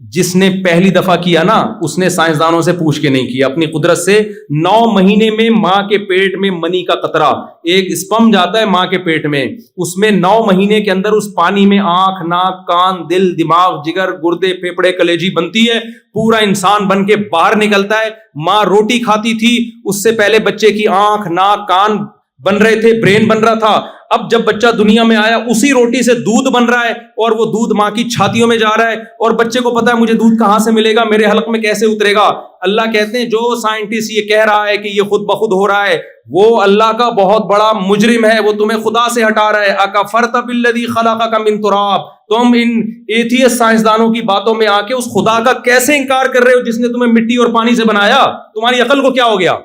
جس نے پہلی دفعہ کیا نا اس نے سائنسدانوں سے پوچھ کے نہیں کیا، اپنی قدرت سے 9 مہینے میں ماں کے پیٹ میں منی کا قطرہ، ایک اسپم جاتا ہے ماں کے پیٹ میں، اس میں 9 مہینے کے اندر اس پانی میں آنکھ، ناک، کان، دل، دماغ، جگر، گردے، پھیپھڑے، کلیجی بنتی ہے، پورا انسان بن کے باہر نکلتا ہے۔ ماں روٹی کھاتی تھی، اس سے پہلے بچے کی آنکھ، ناک، کان بن رہے تھے، برین بن رہا تھا۔ اب جب بچہ دنیا میں آیا اسی روٹی سے دودھ بن رہا ہے، اور وہ دودھ ماں کی چھاتیوں میں جا رہا ہے، اور بچے کو پتا ہے مجھے دودھ کہاں سے ملے گا، میرے حلق میں کیسے اترے گا۔ اللہ کہتے ہیں جو سائنٹسٹ یہ کہہ رہا ہے کہ یہ خود بخود ہو رہا ہے، وہ اللہ کا بہت بڑا مجرم ہے، وہ تمہیں خدا سے ہٹا رہا ہے۔ اکفرت بالذی خلقک من تراب، تم ان ایتھیسٹ سائنسدانوں کی باتوں میں آ کے اس خدا کا کیسے انکار کر رہے ہو جس نے تمہیں مٹی اور پانی سے بنایا؟ تمہاری عقل کو کیا ہو گیا؟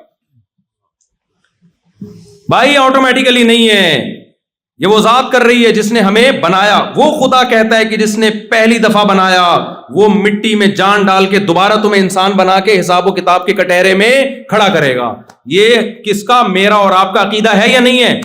بھائی آٹومیٹیکلی نہیں ہے، یہ وہ ذات کر رہی ہے جس نے ہمیں بنایا۔ وہ خدا کہتا ہے کہ جس نے پہلی دفعہ بنایا وہ مٹی میں جان ڈال کے دوبارہ تمہیں انسان بنا کے حساب و کتاب کے کٹہرے میں کھڑا کرے گا۔ یہ کس کا؟ میرا اور آپ کا عقیدہ ہے یا نہیں ہے؟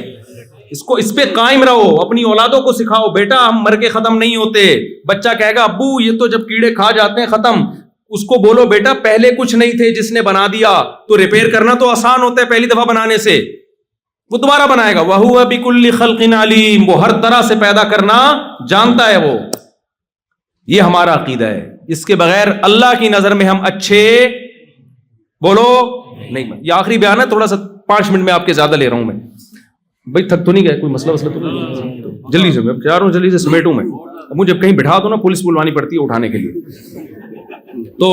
اس پہ قائم رہو، اپنی اولادوں کو سکھاؤ بیٹا ہم مر کے ختم نہیں ہوتے۔ بچہ کہے گا ابو یہ تو جب کیڑے کھا جاتے ہیں ختم، اس کو بولو بیٹا پہلے کچھ نہیں تھے، جس نے بنا دیا تو ریپیئر کرنا تو آسان ہوتا ہے پہلی دفعہ بنانے سے، وہ دوبارہ بنائے گا۔ وَهُوَ بِكُلِّ خَلْقٍ عَلِيمٌ، وہ ہر طرح سے پیدا کرنا جانتا ہے وہ۔ یہ ہمارا عقیدہ ہے، اس کے بغیر اللہ کی نظر میں ہم اچھے بولو نہیں۔ یہ آخری بیان ہے، تھوڑا سا 5 منٹ میں آپ کے زیادہ لے رہا ہوں میں۔ بھائی تھک تو نہیں گئے؟ کوئی مسئلہ تو نہیں؟ جلدی سے میں چاہ رہا ہوں جلدی سے سمیٹوں میں، مجھے کہیں بٹھا دو نا پولیس بلوانی پڑتی ہے اٹھانے کے لیے۔ تو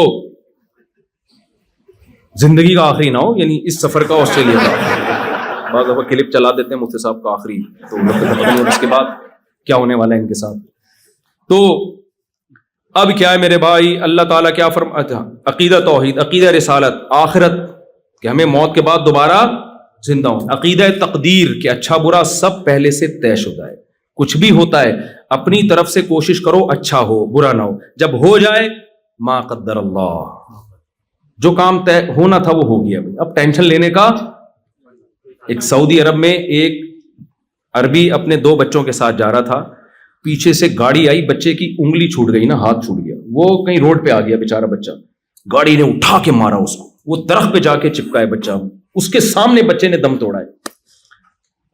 زندگی کا آخری نہ ہو، یعنی اس سفر کا، آسٹریلیا کا۔ بعض دفعہ کلپ چلا دیتے ہیں مفتی صاحب کا آخری، تو پتہ نہیں اس کے بعد کیا ہونے والا ہے ان کے ساتھ۔ تو اب کیا ہے میرے بھائی، اللہ تعالیٰ کیا فرماتا ہے؟ عقیدہ توحید، عقیدہ رسالت، آخرت کہ ہمیں موت کے بعد دوبارہ زندہ ہوں، عقیدہ تقدیر کہ اچھا برا سب پہلے سے طے شدہ ہے، کچھ بھی ہوتا ہے اپنی طرف سے کوشش کرو اچھا ہو برا نہ ہو، جب ہو جائے ما قدر اللہ، جو کام طے ہونا تھا وہ ہو گیا، اب ٹینشن لینے کا۔ ایک سعودی عرب میں ایک عربی اپنے 2 بچوں کے ساتھ جا رہا تھا، پیچھے سے گاڑی آئی، بچے کی انگلی چھوٹ گئی نا، ہاتھ چھوٹ گیا، وہ کہیں روڈ پہ آ گیا بیچارہ بچہ، گاڑی نے اٹھا کے مارا اس کو، وہ درخت پہ جا کے چپکا ہے بچہ، اس کے سامنے بچے نے دم توڑا ہے۔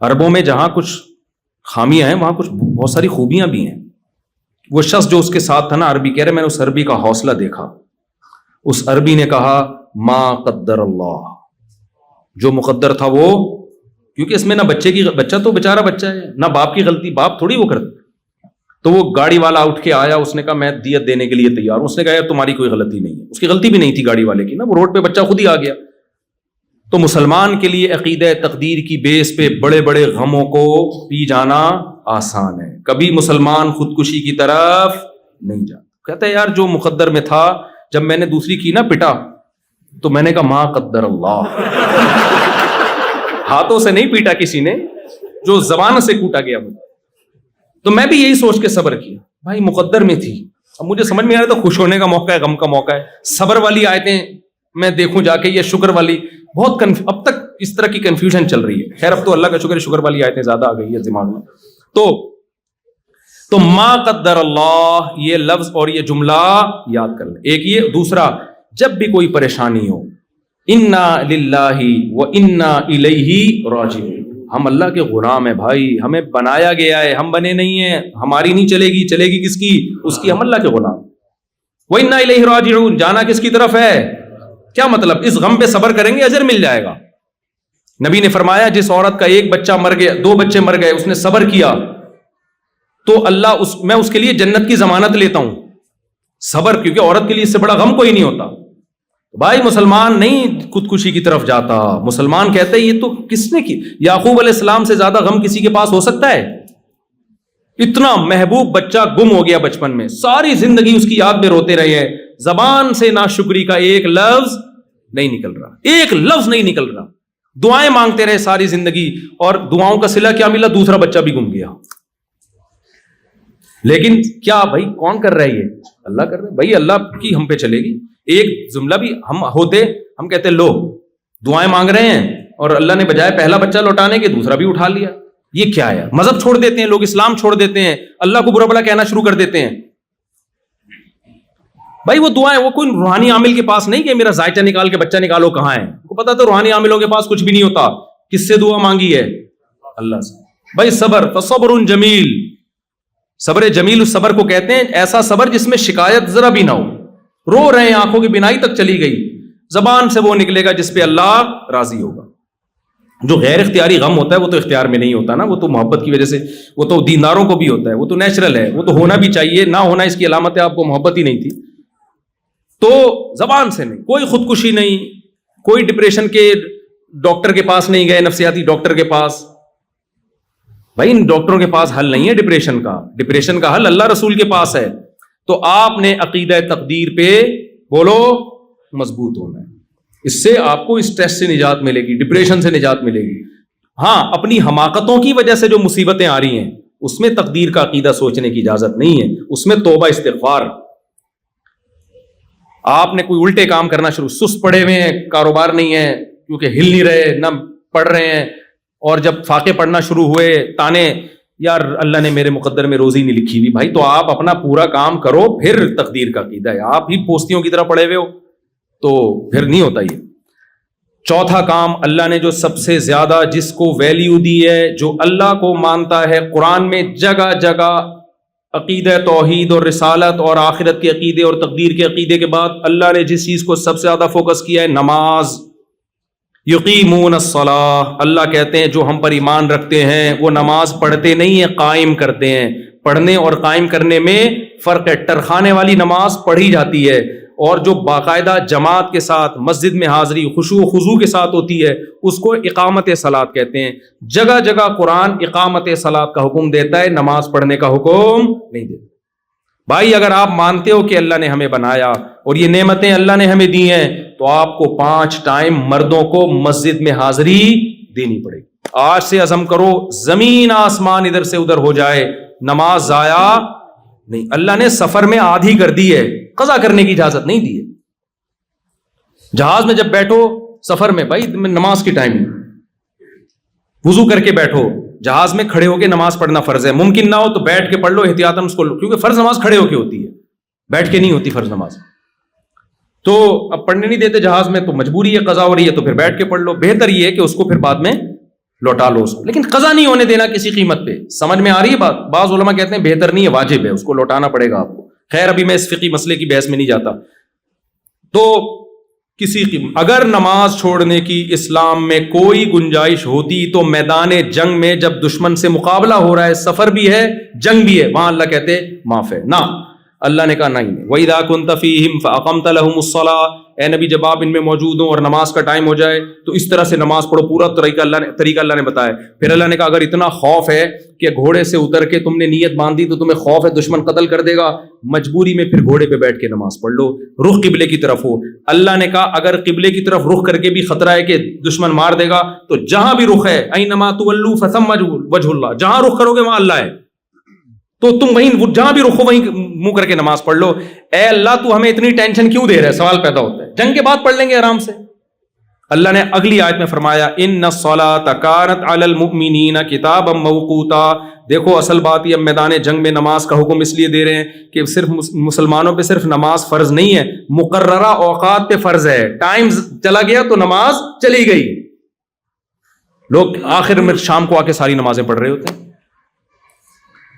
عربوں میں جہاں کچھ خامیاں ہیں وہاں کچھ بہت ساری خوبیاں بھی ہیں۔ وہ شخص جو اس کے ساتھ تھا نا، عربی کہہ رہے میں نے اس عربی کا حوصلہ دیکھا، اس عربی نے کہا ما قدر اللہ، جو مقدر تھا وہ، کیونکہ اس میں نہ بچہ تو بیچارہ بچہ ہے، نہ باپ کی غلطی، باپ تھوڑی وہ کرتا۔ تو وہ گاڑی والا اٹھ کے آیا، اس نے کہا میں دیت دینے کے لیے تیار ہوں، اس نے کہا یار تمہاری کوئی غلطی نہیں ہے، اس کی غلطی بھی نہیں تھی گاڑی والے کی نا، وہ روڈ پہ بچہ خود ہی آ گیا۔ تو مسلمان کے لیے عقیدہ تقدیر کی بیس پہ بڑے بڑے غموں کو پی جانا آسان ہے، کبھی مسلمان خودکشی کی طرف نہیں جاتا، کہتا ہے یار جو مقدر میں تھا، جب میں نے دوسری کی نا پٹا تو میں نے کہا ما قدر اللہ، ہاتھوں سے نہیں پیٹا کسی نے، جو زبان سے کوٹا گیا مجھے، تو میں بھی یہی سوچ کے صبر کیا، بھائی مقدر میں تھی، اب مجھے سمجھ میں آ رہا تھا خوش ہونے کا موقع ہے، غم کا موقع ہے، صبر والی آیتیں میں دیکھوں جا کے یا شکر والی، بہت اب تک اس طرح کی کنفیوژن چل رہی ہے، خیر اب تو اللہ کا شکر ہے شکر والی آیتیں زیادہ آ گئی ہے دماغ میں۔ تو ما قدر اللہ یہ لفظ اور یہ جملہ یاد کر لیں، ایک یہ، دوسرا جب بھی کوئی پریشانی ہو، انا للہ و انا الیہ راجعون، ہم اللہ کے غلام ہیں بھائی، ہمیں بنایا گیا ہے، ہم بنے نہیں ہیں، ہماری نہیں چلے گی، چلے گی کس کی؟ اس کی، ہم اللہ کے غلام۔ و انا الیہ راجعون، جانا کس کی طرف ہے؟ کیا مطلب؟ اس غم پہ صبر کریں گے اجر مل جائے گا۔ نبی نے فرمایا جس عورت کا 1 بچہ مر گیا، 2 بچے مر گئے، اس نے صبر کیا تو اللہ میں اس کے لیے جنت کی ضمانت لیتا ہوں، صبر، کیونکہ عورت کے لیے اس سے بڑا غم کوئی نہیں ہوتا۔ بھائی مسلمان نہیں خودکشی کی طرف جاتا، مسلمان کہتے ہیں یہ تو کس نے کی؟ یعقوب علیہ السلام سے زیادہ غم کسی کے پاس ہو سکتا ہے؟ اتنا محبوب بچہ گم ہو گیا بچپن میں، ساری زندگی اس کی یاد میں روتے رہے ہیں، زبان سے ناشکری کا ایک لفظ نہیں نکل رہا، ایک لفظ نہیں نکل رہا، دعائیں مانگتے رہے ساری زندگی، اور دعاؤں کا صلہ کیا ملا؟ دوسرا بچہ بھی گم گیا۔ لیکن کیا بھائی کون کر رہا ہے؟ یہ اللہ کر رہا ہے بھائی، اللہ کی ہم پہ چلے گی۔ ایک جملہ بھی ہم ہوتے، ہم کہتے لو دعائیں مانگ رہے ہیں، اور اللہ نے بجائے پہلا بچہ لوٹانے کے دوسرا بھی اٹھا لیا، یہ کیا ہے؟ مذہب چھوڑ دیتے ہیں لوگ، اسلام چھوڑ دیتے ہیں، اللہ کو برا بھلا کہنا شروع کر دیتے ہیں۔ بھائی وہ دعائیں وہ کوئی روحانی عامل کے پاس نہیں کہ میرا ذائچہ نکال کے بچہ نکالو کہاں ہے. کو پتا تو روحانی عاملوں کے پاس کچھ بھی نہیں ہوتا. کس سے دعا مانگی ہے؟ اللہ سے. بھائی صبر، فصبر جمیل، صبر جمیل اس صبر کو کہتے ہیں، ایسا صبر جس میں شکایت ذرا بھی نہ ہو. رو رہے ہیں، آنکھوں کی بینائی تک چلی گئی، زبان سے وہ نکلے گا جس پہ اللہ راضی ہوگا. جو غیر اختیاری غم ہوتا ہے وہ تو اختیار میں نہیں ہوتا نا، وہ تو محبت کی وجہ سے، وہ تو دینداروں کو بھی ہوتا ہے، وہ تو نیچرل ہے، وہ تو ہونا بھی چاہیے، نہ ہونا اس کی علامت ہے آپ کو محبت ہی نہیں تھی. تو زبان سے نہیں، کوئی خودکشی نہیں، کوئی ڈپریشن کے ڈاکٹر کے پاس نہیں گئے، نفسیاتی ڈاکٹر کے پاس. بھائی ان ڈاکٹروں کے پاس حل نہیں ہے ڈپریشن کا، ڈپریشن کا حل اللہ رسول کے پاس ہے. تو آپ نے عقیدہ تقدیر پہ بولو مضبوط ہونا ہے. اس سے آپ کو اسٹریس سے نجات ملے گی، ڈپریشن سے نجات ملے گی. ہاں اپنی حماقتوں کی وجہ سے جو مصیبتیں آ رہی ہیں اس میں تقدیر کا عقیدہ سوچنے کی اجازت نہیں ہے، اس میں توبہ استغفار. آپ نے کوئی الٹے کام کرنا شروع، سست پڑے ہوئے ہیں، کاروبار نہیں ہے کیونکہ ہل نہیں رہے، نہ پڑھ رہے ہیں، اور جب فاقے پڑھنا شروع ہوئے تانے، یار اللہ نے میرے مقدر میں روزی نہیں لکھی ہوئی. بھائی تو آپ اپنا پورا کام کرو، پھر تقدیر کا عقیدہ ہے. آپ ہی پوستیوں کی طرح پڑے ہوئے ہو تو پھر نہیں ہوتا یہ. چوتھا کام، اللہ نے جو سب سے زیادہ جس کو ویلیو دی ہے، جو اللہ کو مانتا ہے، قرآن میں جگہ جگہ عقیدہ توحید اور رسالت اور آخرت کے عقیدے اور تقدیر کے عقیدے کے بعد اللہ نے جس چیز کو سب سے زیادہ فوکس کیا ہے، نماز. یقیمون الصلاۃ، اللہ کہتے ہیں جو ہم پر ایمان رکھتے ہیں وہ نماز پڑھتے نہیں ہیں، قائم کرتے ہیں. پڑھنے اور قائم کرنے میں فرق ہے. ٹرخانے والی نماز پڑھی جاتی ہے، اور جو باقاعدہ جماعت کے ساتھ مسجد میں حاضری خشوع و خضوع کے ساتھ ہوتی ہے اس کو اقامت صلاۃ کہتے ہیں. جگہ جگہ قرآن اقامت صلاۃ کا حکم دیتا ہے، نماز پڑھنے کا حکم نہیں دیتا. بھائی اگر آپ مانتے ہو کہ اللہ نے ہمیں بنایا اور یہ نعمتیں اللہ نے ہمیں دی ہیں تو آپ کو 5 ٹائم مردوں کو مسجد میں حاضری دینی پڑے گی. آج سے عزم کرو، زمین آسمان ادھر سے ادھر ہو جائے، نماز ضائع نہیں. اللہ نے سفر میں آدھی کر دی ہے، قضا کرنے کی اجازت نہیں دی ہے. جہاز میں جب بیٹھو سفر میں، بھائی نماز کی ٹائم وضو کر کے بیٹھو. جہاز میں کھڑے ہو کے نماز پڑھنا فرض ہے، ممکن نہ ہو تو بیٹھ کے پڑھ لو احتیاطاً اس کو، کیونکہ فرض نماز کھڑے ہو کے ہوتی ہے، بیٹھ کے نہیں ہوتی فرض نماز. تو اب پڑھنے نہیں دیتے جہاز میں تو مجبوری ہے، قضا ہو رہی ہے تو پھر بیٹھ کے پڑھ لو. بہتر یہ ہے کہ اس کو پھر بعد میں لوٹا لو اس کو، لیکن قضا نہیں ہونے دینا کسی قیمت پہ. سمجھ میں آ رہی ہے بات؟ بعض علماء کہتے ہیں بہتر نہیں ہے، واجب ہے، اس کو لوٹانا پڑے گا آپ کو. خیر ابھی میں اس فقہی مسئلے کی بحث میں نہیں جاتا. تو کسی اگر نماز چھوڑنے کی اسلام میں کوئی گنجائش ہوتی تو میدان جنگ میں جب دشمن سے مقابلہ ہو رہا ہے، سفر بھی ہے جنگ بھی ہے، وہاں اللہ کہتے معاف ہے. نہ، اللہ نے کہا نہیں. وَإِذَا كُنْتَ فِيهِمْ فَأَقَمْتَ لَهُمُ الصَّلَاةَ، اے نبی جب آپ ان میں موجود ہوں اور نماز کا ٹائم ہو جائے تو اس طرح سے نماز پڑھو. پورا طریقہ اللہ نے بتایا. پھر اللہ نے کہا اگر اتنا خوف ہے کہ گھوڑے سے اتر کے تم نے نیت باندھی تو تمہیں خوف ہے دشمن قتل کر دے گا، مجبوری میں پھر گھوڑے پہ بیٹھ کے نماز پڑھ لو، رخ قبلے کی طرف ہو. اللہ نے کہا اگر قبلے کی طرف رخ کر کے بھی خطرہ ہے کہ دشمن مار دے گا تو جہاں بھی رخ ہے، اَيْنَمَا تُوَلُّوا فَثَمَّ وَجْهُ اللَّهِ، جہاں رخ کرو گے وہاں اللہ ہے، تو تم وہیں جہاں بھی رخو وہیں منہ کر کے نماز پڑھ لو. اے اللہ تو ہمیں اتنی ٹینشن کیوں دے رہا ہے؟ سوال پیدا ہوتا ہے. جنگ کے بعد پڑھ لیں گے آرام سے. اللہ نے اگلی آیت میں فرمایا ان الصلاۃ کانت علی المؤمنین کتابا موقوتا. دیکھو اصل بات یہ میدان جنگ میں نماز کا حکم اس لیے دے رہے ہیں کہ صرف مسلمانوں پہ صرف نماز فرض نہیں ہے، مقررہ اوقات پہ فرض ہے. ٹائم چلا گیا تو نماز چلی گئی. لوگ آخر میں شام کو آ کے ساری نمازیں پڑھ رہے ہوتے ہیں.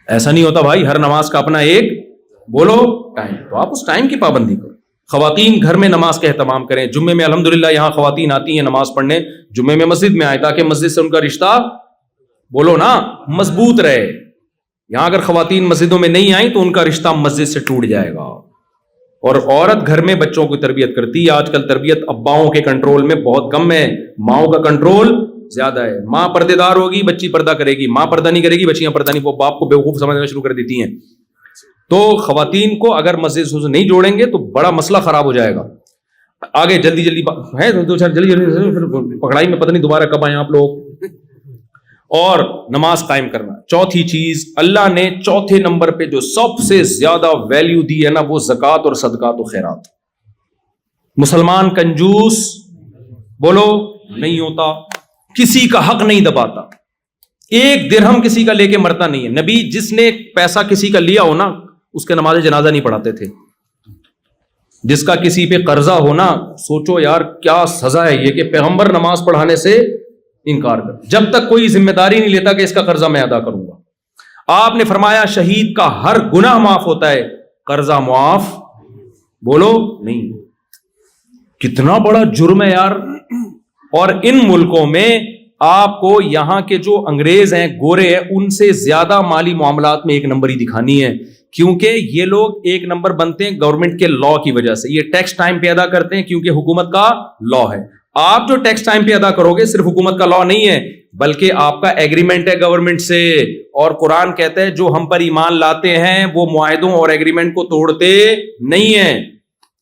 ایسا نہیں ہوتا بھائی، ہر نماز کا اپنا ایک بولو ٹائم، تو آپ اس ٹائم کی پابندی کرو. خواتین گھر میں نماز کا اہتمام کریں. جمعے میں الحمدللہ یہاں خواتین آتی ہیں نماز پڑھنے، جمعے میں مسجد میں آئے تاکہ مسجد سے ان کا رشتہ بولو نا مضبوط رہے. یہاں اگر خواتین مسجدوں میں نہیں آئیں تو ان کا رشتہ مسجد سے ٹوٹ جائے گا. اور عورت گھر میں بچوں کی تربیت کرتی ہے. آج کل تربیت اباؤں کے کنٹرول میں بہت کم ہے، ماؤں کا کنٹرول زیادہ ہے. ماں پردے دار ہوگی بچی پردہ کرے گی، ماں پردہ نہیں کرے گی بچیاں پردہ نہیں، وہ باپ کو بیوقوف سمجھنا شروع کر دیتی ہیں. تو خواتین کو اگر مسجد سے نہیں جوڑیں گے تو بڑا مسئلہ خراب ہو جائے گا. آگے جلدی ہے جلدی پکڑائی میں پتہ نہیں دوبارہ کب آئیں آپ لوگ. اور نماز قائم کرنا. چوتھی چیز اللہ نے چوتھے نمبر پہ جو سب سے زیادہ ویلیو دی ہے نا وہ زکوٰۃ اور صدقات و خیرات. مسلمان کنجوس بولو نہیں ہوتا، کسی کا حق نہیں دباتا، ایک درہم کسی کا لے کے مرتا نہیں ہے. نبی جس نے پیسہ کسی کا لیا ہو نا اس کے نماز جنازہ نہیں پڑھاتے تھے. جس کا کسی پہ قرضہ ہونا، سوچو یار کیا سزا ہے یہ کہ پیغمبر نماز پڑھانے سے انکار کر، جب تک کوئی ذمہ داری نہیں لیتا کہ اس کا قرضہ میں ادا کروں گا۔ آپ نے فرمایا شہید کا ہر گناہ معاف ہوتا ہے، قرضہ معاف بولو نہیں۔ کتنا بڑا جرم ہے یار۔ اور ان ملکوں میں آپ کو یہاں کے جو انگریز ہیں، گورے ہیں، ان سے زیادہ مالی معاملات میں ایک نمبری دکھانی ہے، کیونکہ یہ لوگ ایک نمبر بنتے ہیں گورنمنٹ کے لا کی وجہ سے۔ یہ ٹیکس ٹائم پہ ادا کرتے ہیں کیونکہ حکومت کا لا ہے۔ آپ جو ٹیکس ٹائم پہ ادا کرو گے صرف حکومت کا لا نہیں ہے، بلکہ آپ کا ایگریمنٹ ہے گورنمنٹ سے، اور قرآن کہتا ہے جو ہم پر ایمان لاتے ہیں وہ معاہدوں اور ایگریمنٹ کو توڑتے نہیں ہیں۔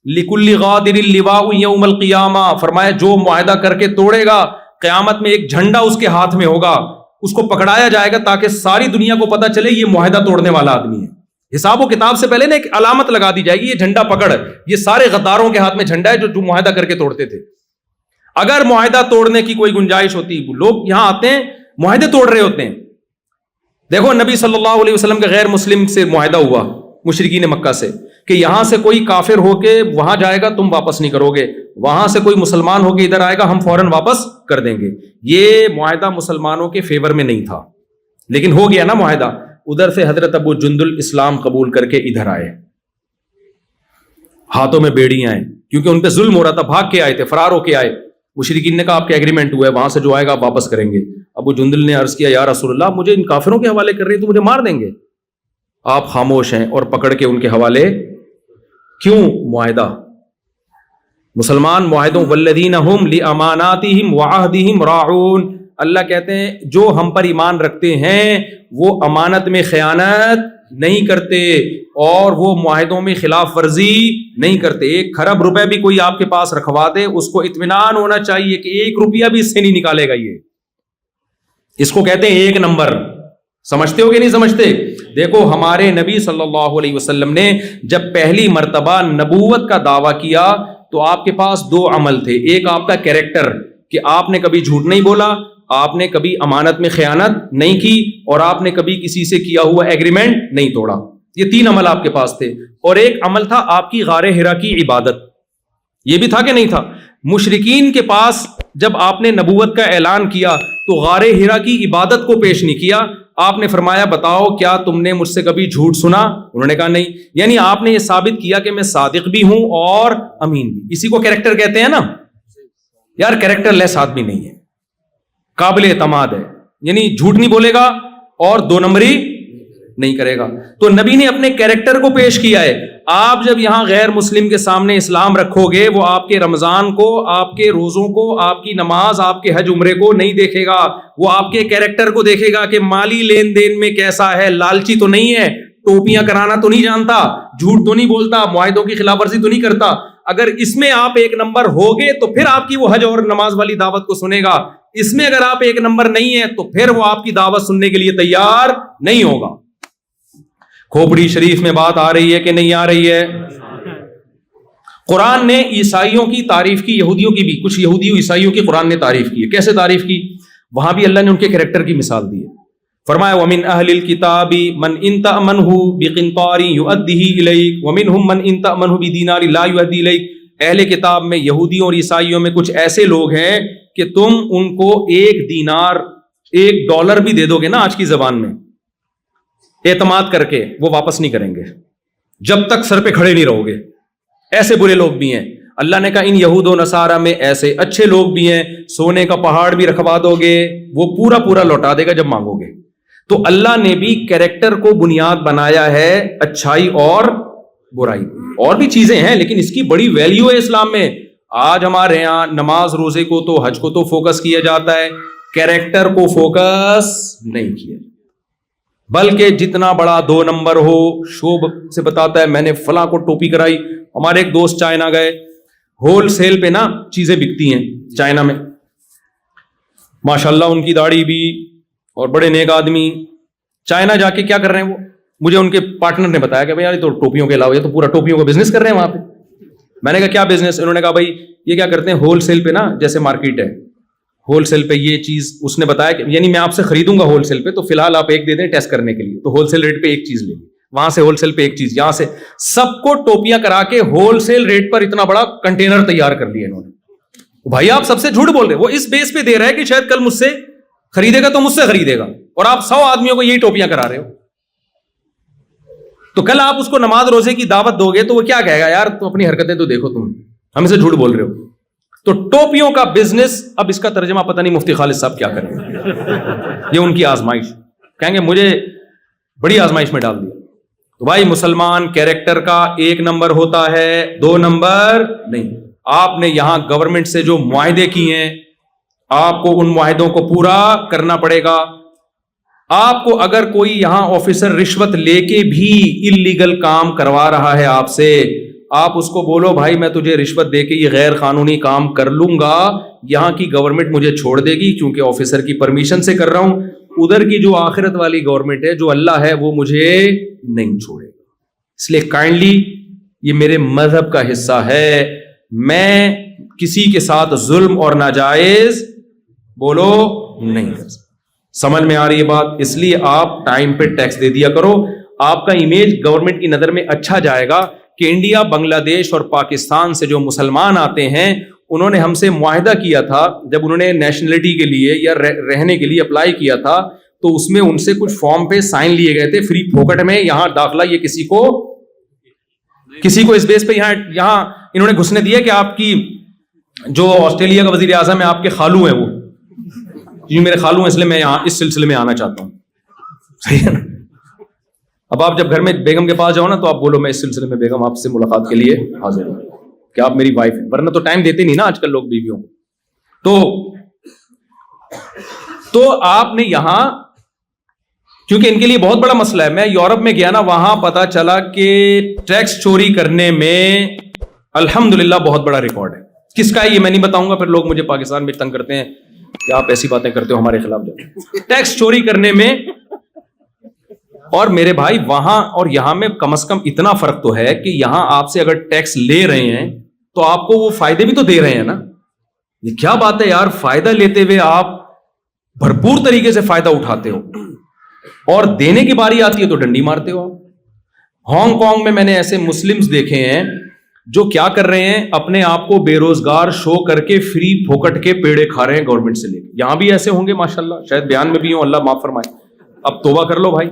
لِكُلِّ غَادِرٍ لِوَاءٌ يَوْمَ الْقِيَامَةِ، فرمایا جو معاہدہ کر کے توڑے گا قیامت میں ایک جھنڈا اس کے ہاتھ میں ہوگا، اس کو پکڑایا جائے گا تاکہ ساری دنیا کو پتا چلے یہ معاہدہ توڑنے والا آدمی ہے۔ حساب و کتاب سے پہلے نا ایک علامت لگا دی جائے گی، یہ جھنڈا پکڑ، یہ سارے غداروں کے ہاتھ میں جھنڈا ہے جو معاہدہ کر کے توڑتے تھے۔ اگر معاہدہ توڑنے کی کوئی گنجائش ہوتی، لوگ یہاں آتے ہیں معاہدے توڑ رہے ہوتے ہیں۔ دیکھو نبی صلی اللہ علیہ وسلم کے غیر مسلم سے معاہدہ ہوا مشرکین مکہ سے کہ یہاں سے کوئی کافر ہو کے وہاں جائے گا تم واپس نہیں کرو گے، وہاں سے کوئی مسلمان ہو کے ادھر آئے گا ہم فوراً واپس کر دیں گے۔ یہ معاہدہ مسلمانوں کے فیور میں نہیں تھا، لیکن ہو گیا نا معاہدہ۔ ادھر سے حضرت ابو جندل اسلام قبول کر کے ادھر آئے، ہاتھوں میں بیڑیاں ہیں کیونکہ ان پہ ظلم ہو رہا تھا، بھاگ کے آئے تھے، فرار ہو کے آئے۔ مشرکین نے کہا آپ کے ایگریمنٹ ہوا ہے، وہاں سے جو آئے گا آپ واپس کریں گے۔ ابو جندل نے عرض کیا یا رسول اللہ مجھے ان کافروں کے حوالے کر رہے ہیں تو مجھے مار دیں گے۔ آپ خاموش ہیں اور پکڑ کے ان کے حوالے کیوں؟ معاہدہ، مسلمان معاہدوں، والذین ہم لاماناتہم وعہدہم راعون، اللہ کہتے ہیں جو ہم پر ایمان رکھتے ہیں وہ امانت میں خیانت نہیں کرتے اور وہ معاہدوں میں خلاف ورزی نہیں کرتے۔ 1 کھرب روپے بھی کوئی آپ کے پاس رکھوا دے اس کو اطمینان ہونا چاہیے کہ 1 روپیہ بھی اس سے نہیں نکالے گا۔ یہ اس کو کہتے ہیں 1 نمبر۔ سمجھتے ہو کہ نہیں سمجھتے؟ دیکھو ہمارے نبی صلی اللہ علیہ وسلم نے جب پہلی مرتبہ نبوت کا دعویٰ کیا تو آپ کے پاس 2 عمل تھے۔ ایک آپ کا کیریکٹر کہ آپ نے کبھی جھوٹ نہیں بولا، آپ نے کبھی امانت میں خیانت نہیں کی، اور آپ نے کبھی کسی سے کیا ہوا ایگریمنٹ نہیں توڑا۔ یہ 3 عمل آپ کے پاس تھے۔ اور ایک عمل تھا آپ کی غار حرا کی عبادت۔ یہ بھی تھا کہ نہیں تھا؟ مشرکین کے پاس جب آپ نے نبوت کا اعلان کیا تو غار حرا کی عبادت کو پیش نہیں کیا۔ آپ نے فرمایا بتاؤ کیا تم نے مجھ سے کبھی جھوٹ سنا؟ انہوں نے کہا نہیں۔ یعنی آپ نے یہ ثابت کیا کہ میں صادق بھی ہوں اور امین بھی۔ اسی کو کیریکٹر کہتے ہیں نا یار، کیریکٹر لیس آدمی نہیں ہے، قابل اعتماد ہے، یعنی جھوٹ نہیں بولے گا اور 2 نمبری نہیں کرے گا۔ تو نبی نے اپنے کیریکٹر کو پیش کیا ہے۔ آپ جب یہاں غیر مسلم کے سامنے اسلام رکھو گے وہ آپ کے رمضان کو، آپ کے روزوں کو، آپ کی نماز، آپ کے حج عمرے کو نہیں دیکھے گا، وہ آپ کے کیریکٹر کو دیکھے گا کہ مالی لین دین میں کیسا ہے، لالچی تو نہیں ہے، ٹوپیاں کرانا تو نہیں جانتا، جھوٹ تو نہیں بولتا، معاہدوں کی خلاف ورزی تو نہیں کرتا۔ اگر اس میں آپ 1 نمبر ہوگے تو پھر آپ کی وہ حج اور نماز والی دعوت کو سنے گا۔ اس میں اگر آپ 1 نمبر نہیں ہیں تو پھر وہ آپ کی دعوت سننے کے لیے تیار نہیں ہوگا۔ کھوپڑی شریف میں بات آ رہی ہے کہ نہیں آ رہی ہے؟ قرآن نے عیسائیوں کی تعریف کی، یہودیوں کی بھی، کچھ یہودی عیسائیوں کی قرآن نے تعریف کی ہے۔ کیسے تعریف کی؟ وہاں بھی اللہ نے ان کے کریکٹر کی مثال دی ہے۔ فرمایا وَمِنْ أَهْلِ الْكِتَابِ مَنْ إِنْ تَأْمَنْهُ بِقِنْطَارٍ يُؤَدِّهِ إِلَيْكَ وَمِنْهُمْ مَنْ إِنْ تَأْمَنْهُ بِدِينَارٍ لَا يُؤَدِّي إِلَيْكَ۔ اہل کتاب میں یہودیوں اور عیسائیوں میں کچھ ایسے لوگ ہیں کہ تم ان کو 1 دینار، $1 بھی دے دو گے نا آج کی زبان میں، اعتماد کر کے وہ واپس نہیں کریں گے جب تک سر پہ کھڑے نہیں رہو گے۔ ایسے برے لوگ بھی ہیں۔ اللہ نے کہا ان یہود و نصارہ میں ایسے اچھے لوگ بھی ہیں، سونے کا پہاڑ بھی رکھوا دو گے وہ پورا لوٹا دے گا جب مانگو گے۔ تو اللہ نے بھی کیریکٹر کو بنیاد بنایا ہے، اچھائی اور برائی۔ اور بھی چیزیں ہیں لیکن اس کی بڑی ویلیو ہے اسلام میں۔ آج ہمارے یہاں نماز روزے کو تو، حج کو تو فوکس کیا جاتا ہے، کیریکٹر کو فوکس نہیں کیا، بلکہ جتنا بڑا 2 نمبر ہو شوب سے بتاتا ہے میں نے فلاں کو ٹوپی کرائی۔ ہمارے ایک دوست چائنا گئے، ہول سیل پہ نا چیزیں بکتی ہیں چائنا میں، ماشاءاللہ ان کی داڑھی بھی اور بڑے نیک آدمی۔ چائنا جا کے کیا کر رہے ہیں وہ، مجھے ان کے پارٹنر نے بتایا کہ بھائی یار یہ تو ٹوپیوں کے علاوہ یہ تو پورا ٹوپیوں کا بزنس کر رہے ہیں وہاں پہ۔ میں نے کہا کیا بزنس؟ انہوں نے کہا بھائی یہ کیا کرتے ہیں ہول سیل پہ نا، جیسے مارکیٹ ہے ہول سیل پہ یہ چیز، اس نے بتایا کہ یعنی میں آپ سے خریدوں گا ہول سیل پہ تو فی الحال آپ 1 دے دیں ٹیسٹ کرنے کے لیے، تو ہول سیل ریٹ پہ 1 چیز لیں گے، وہاں سے ہول سیل پہ ایک چیز, یہاں سے سب کو ٹوپیاں کرا کے ہول سیل ریٹ پر اتنا بڑا کنٹینر تیار کر لیا انہوں نے. بھائی آپ سب سے جھوٹ بول رہے, وہ اس بیس پہ دے رہا ہے کہ شاید کل مجھ سے خریدے گا تو مجھ سے خریدے گا, اور آپ 100 آدمیوں کو یہی ٹوپیاں کرا رہے ہو. تو کل آپ اس کو نماز روزے کی دعوت دو گے تو وہ کیا کہے گا, یار تو اپنی حرکتیں تو دیکھو, تم ہم سے جھوٹ بول رہے ہو. تو ٹوپیوں کا بزنس, اب اس کا ترجمہ پتہ نہیں مفتی خالد صاحب کیا کریں گے, یہ ان کی آزمائش, کہیں گے مجھے بڑی آزمائش میں ڈال دیا. تو بھائی مسلمان کیریکٹر کا 1 نمبر ہوتا ہے, 2 نمبر نہیں. آپ نے یہاں گورنمنٹ سے جو معاہدے کیے ہیں آپ کو ان معاہدوں کو پورا کرنا پڑے گا. آپ کو اگر کوئی یہاں آفیسر رشوت لے کے بھی اللیگل کام کروا رہا ہے آپ سے, آپ اس کو بولو بھائی میں تجھے رشوت دے کے یہ غیر قانونی کام کر لوں گا, یہاں کی گورنمنٹ مجھے چھوڑ دے گی کیونکہ آفیسر کی پرمیشن سے کر رہا ہوں. ادھر کی جو آخرت والی گورنمنٹ ہے, جو اللہ ہے, وہ مجھے نہیں چھوڑے گا. اس لیے کائنڈلی یہ میرے مذہب کا حصہ ہے, میں کسی کے ساتھ ظلم اور ناجائز بولو نہیں کر سکتا. سمجھ میں آ رہی ہے بات؟ اس لیے آپ ٹائم پہ ٹیکس دے دیا کرو, آپ کا امیج گورنمنٹ کی نظر میں اچھا جائے گا کہ انڈیا, بنگلہ دیش اور پاکستان سے جو مسلمان آتے ہیں انہوں نے ہم سے معاہدہ کیا تھا جب انہوں نے نیشنلٹی کے لیے یا رہنے کے لیے اپلائی کیا تھا, تو اس میں ان سے کچھ فارم پہ سائن لیے گئے تھے فری پھوکٹ میں, یہاں داخلہ یہ کسی کو اس بیس پہ یہاں انہوں نے گھسنے دیا کہ آپ کی جو آسٹریلیا کا وزیر اعظم ہے آپ کے خالو ہیں, وہ یہ میرے خالو ہیں اس لیے میں یہاں اس سلسلے میں آنا چاہتا ہوں. صحیح ہے نا؟ اب آپ جب گھر میں بیگم کے پاس جاؤ نا تو آپ بولو میں اس سلسلے میں بیگم آپ سے ملاقات کے لیے حاضر ہوں کہ آپ میری وائف ہیں, ورنہ تو ٹائم دیتے نہیں نا آج کل لوگ بیویوں کو. تو آپ نے یہاں, کیونکہ ان کے لیے بہت بڑا مسئلہ ہے, میں یورپ میں گیا نا, وہاں پتا چلا کہ ٹیکس چوری کرنے میں الحمدللہ بہت بڑا ریکارڈ ہے. کس کا ہے یہ میں نہیں بتاؤں گا, پھر لوگ مجھے پاکستان میں تنگ کرتے ہیں کہ آپ ایسی باتیں کرتے ہو ہمارے خلاف. ٹیکس چوری کرنے میں, اور میرے بھائی وہاں اور یہاں میں کم از کم اتنا فرق تو ہے کہ یہاں آپ سے اگر ٹیکس لے رہے ہیں تو آپ کو وہ فائدے بھی تو دے رہے ہیں نا. یہ کیا بات ہے یار, فائدہ لیتے ہوئے آپ بھرپور طریقے سے فائدہ اٹھاتے ہو, اور دینے کی باری آتی ہے تو ڈنڈی مارتے ہو. ہانگ کانگ میں نے ایسے مسلمز دیکھے ہیں جو کیا کر رہے ہیں, اپنے آپ کو بے روزگار شو کر کے فری پھوکٹ کے پیڑے کھا رہے ہیں گورنمنٹ سے لے کے. یہاں بھی ایسے ہوں گے ماشاءاللہ, شاید بیان میں بھی ہوں, اللہ معاف فرمائے. اب توبہ کر لو بھائی.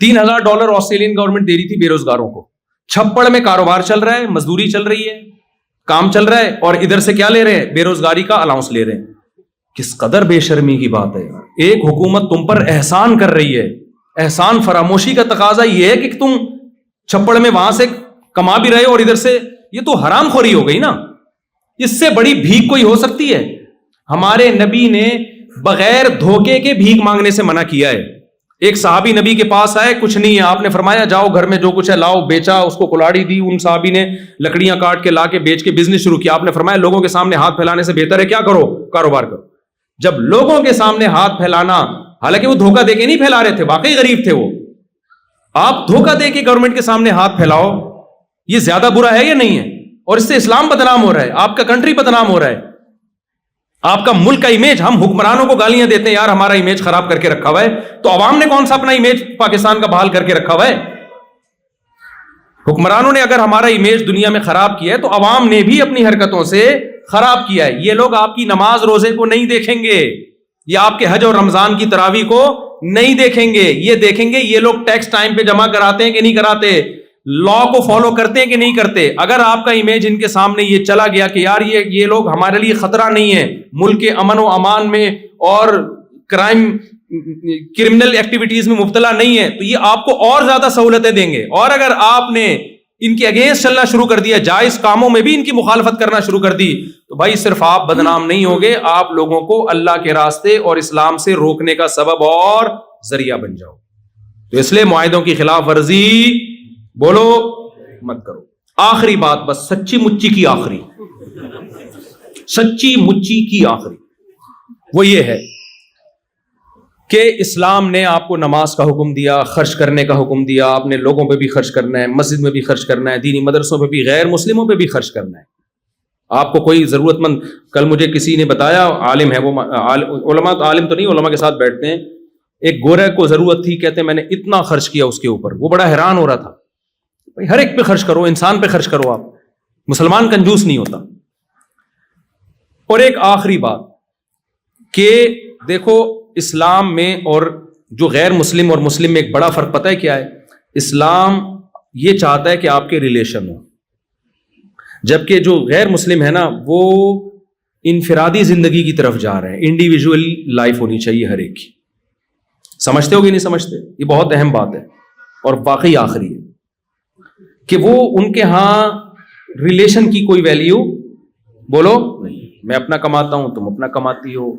$3,000 آسٹریلین گورنمنٹ دے رہی تھی بے روزگاروں کو. چھپڑ میں کاروبار چل رہا ہے, مزدوری چل رہی ہے, کام چل رہا ہے, اور ادھر سے کیا لے رہے ہیں, بے روزگاری کا الاؤنس لے رہے ہیں. کس قدر بے شرمی کی بات ہے. ایک حکومت تم پر احسان کر رہی ہے, احسان فراموشی کا تقاضا یہ ہے کہ تم چھپڑ میں وہاں سے کما بھی رہے ہو اور ادھر سے, یہ تو حرام خوری ہو گئی نا. اس سے بڑی بھیک کوئی ہو سکتی ہے؟ ہمارے نبی نے بغیر دھوکے کے بھیک مانگنے سے منع کیا ہے. ایک صحابی نبی کے پاس آئے, کچھ نہیں ہے, آپ نے فرمایا جاؤ گھر میں جو کچھ ہے لاؤ, بیچا, اس کو کلاڑی دی, ان صحابی نے لکڑیاں کاٹ کے لا کے بیچ کے بزنس شروع کیا. آپ نے فرمایا لوگوں کے سامنے ہاتھ پھیلانے سے بہتر ہے کیا کرو, کاروبار کرو. جب لوگوں کے سامنے ہاتھ پھیلانا, حالانکہ وہ دھوکہ دے کے نہیں پھیلا رہے تھے, واقعی غریب تھے وہ, آپ دھوکہ دے کے گورنمنٹ کے سامنے ہاتھ پھیلاؤ, یہ زیادہ برا ہے یا نہیں ہے؟ اور اس سے اسلام بدنام ہو رہا ہے, آپ کا کنٹری بدنام ہو رہا ہے, آپ کا ملک کا امیج. ہم حکمرانوں کو گالیاں دیتے ہیں یار ہمارا امیج خراب کر کے رکھا ہوا ہے, تو عوام نے کون سا اپنا امیج پاکستان کا بحال کر کے رکھا ہوا ہے؟ حکمرانوں نے اگر ہمارا امیج دنیا میں خراب کیا ہے تو عوام نے بھی اپنی حرکتوں سے خراب کیا ہے. یہ لوگ آپ کی نماز روزے کو نہیں دیکھیں گے, یا آپ کے حج اور رمضان کی تراویح کو نہیں دیکھیں گے, یہ دیکھیں گے یہ لوگ ٹیکس ٹائم پہ جمع کراتے ہیں کہ نہیں کراتے, لا کو فالو کرتے ہیں کہ نہیں کرتے. اگر آپ کا امیج ان کے سامنے یہ چلا گیا کہ یار یہ لوگ ہمارے لیے خطرہ نہیں ہے, ملک کے امن و امان میں اور کرمنل ایکٹیویٹیز میں مبتلا نہیں ہے, تو یہ آپ کو اور زیادہ سہولتیں دیں گے. اور اگر آپ نے ان کے اگینسٹ چلنا شروع کر دیا, جائز کاموں میں بھی ان کی مخالفت کرنا شروع کر دی, تو بھائی صرف آپ بدنام نہیں ہوگے, آپ لوگوں کو اللہ کے راستے اور اسلام سے روکنے کا سبب اور ذریعہ بن جاؤ. تو اس لیے معاہدوں کی خلاف ورزی بولو مت کرو. آخری بات, بس سچی مچی کی آخری, سچی مچی کی آخری, وہ یہ ہے کہ اسلام نے آپ کو نماز کا حکم دیا, خرچ کرنے کا حکم دیا, آپ نے لوگوں پہ بھی خرچ کرنا ہے, مسجد میں بھی خرچ کرنا ہے, دینی مدرسوں پہ بھی, غیر مسلموں پہ بھی خرچ کرنا ہے. آپ کو کوئی ضرورت مند, کل مجھے کسی نے بتایا, عالم ہے وہ, علماء عالم تو نہیں, علماء کے ساتھ بیٹھتے ہیں, ایک گورے کو ضرورت تھی, کہتے میں نے اتنا خرچ کیا اس کے اوپر, وہ بڑا حیران ہو رہا تھا. بھائی ہر ایک پہ خرچ کرو, انسان پہ خرچ کرو, آپ مسلمان کنجوس نہیں ہوتا. اور ایک آخری بات کہ دیکھو اسلام میں اور جو غیر مسلم اور مسلم میں ایک بڑا فرق پتہ ہے کیا ہے؟ اسلام یہ چاہتا ہے کہ آپ کے ریلیشن ہو, جبکہ جو غیر مسلم ہے نا وہ انفرادی زندگی کی طرف جا رہے ہیں, انڈیویجول لائف ہونی چاہیے ہر ایک کی. سمجھتے ہو کہ نہیں سمجھتے؟ یہ بہت اہم بات ہے اور واقعی آخری ہے کہ وہ ان کے ہاں ریلیشن کی کوئی ویلیو بولو نہیں. میں اپنا کماتا ہوں, تم اپنا کماتی ہو,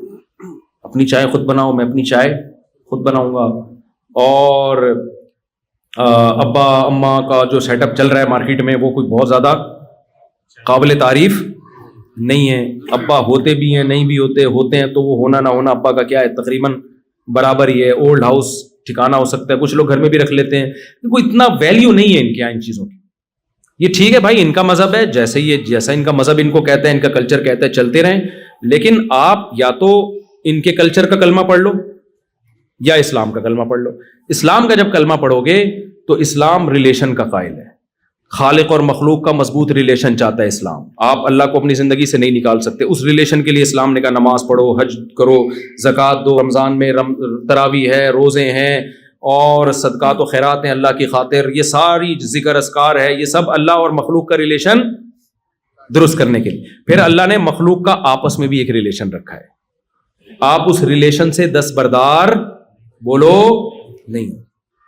اپنی چائے خود بناؤ, میں اپنی چائے خود بناؤں گا. اور ابا اماں کا جو سیٹ اپ چل رہا ہے مارکیٹ میں وہ کوئی بہت زیادہ قابل تعریف نہیں ہے. ابا ہوتے بھی ہیں, نہیں بھی ہوتے ہیں تو وہ ہونا نہ ہونا ابا کا کیا ہے, تقریباً برابر ہی ہے. اولڈ ہاؤس ٹھکانا ہو سکتا ہے, کچھ لوگ گھر میں بھی رکھ لیتے ہیں, کوئی اتنا ویلیو نہیں ہے ان کے یہاں ان چیزوں کی. یہ ٹھیک ہے بھائی, ان کا مذہب ہے, جیسا ان کا مذہب ان کو کہتا ہے, ان کا کلچر کہتا ہے, چلتے رہیں. لیکن آپ یا تو ان کے کلچر کا کلمہ پڑھ لو یا اسلام کا کلمہ پڑھ لو. اسلام کا جب کلمہ پڑھو گے تو اسلام ریلیشن کا قائل ہے, خالق اور مخلوق کا مضبوط ریلیشن چاہتا ہے اسلام. آپ اللہ کو اپنی زندگی سے نہیں نکال سکتے, اس ریلیشن کے لیے اسلام نے کہا نماز پڑھو, حج کرو, زکوٰۃ دو, رمضان میں تراویح ہے, روزے ہیں اور صدقات و خیرات ہیں اللہ کی خاطر. یہ ساری ذکر اذکار ہے, یہ سب اللہ اور مخلوق کا ریلیشن درست کرنے کے لیے. پھر اللہ نے مخلوق کا آپس میں بھی ایک ریلیشن رکھا ہے. آپ اس ریلیشن سے دستبردار بولو نہیں.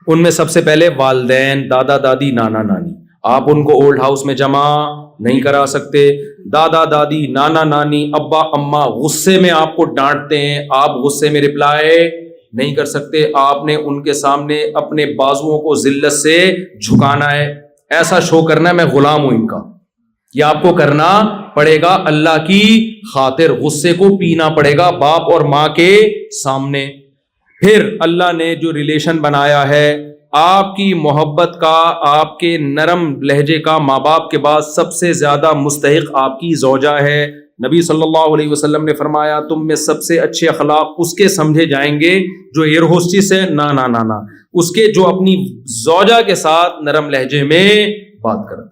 ان میں سب سے پہلے والدین, دادا دادی, نانا نانی, آپ ان کو اولڈ ہاؤس میں جمع نہیں کرا سکتے. دادا دادی, نانا نانی, ابا اماں غصے میں آپ کو ڈانٹتے ہیں, آپ غصے میں رپلائی نہیں کر سکتے. آپ نے ان کے سامنے اپنے بازوؤں کو ذلت سے جھکانا ہے, ایسا شو کرنا ہے میں غلام ہوں ان کا. یہ آپ کو کرنا پڑے گا اللہ کی خاطر, غصے کو پینا پڑے گا باپ اور ماں کے سامنے. پھر اللہ نے جو ریلیشن بنایا ہے آپ کی محبت کا, آپ کے نرم لہجے کا, ماں باپ کے بعد سب سے زیادہ مستحق آپ کی زوجہ ہے. نبی صلی اللہ علیہ وسلم نے فرمایا تم میں سب سے اچھے اخلاق اس کے سمجھے جائیں گے جو ایئر ہوسٹس ہے, نہ اس کے جو اپنی زوجہ کے ساتھ نرم لہجے میں بات کرتا ہے.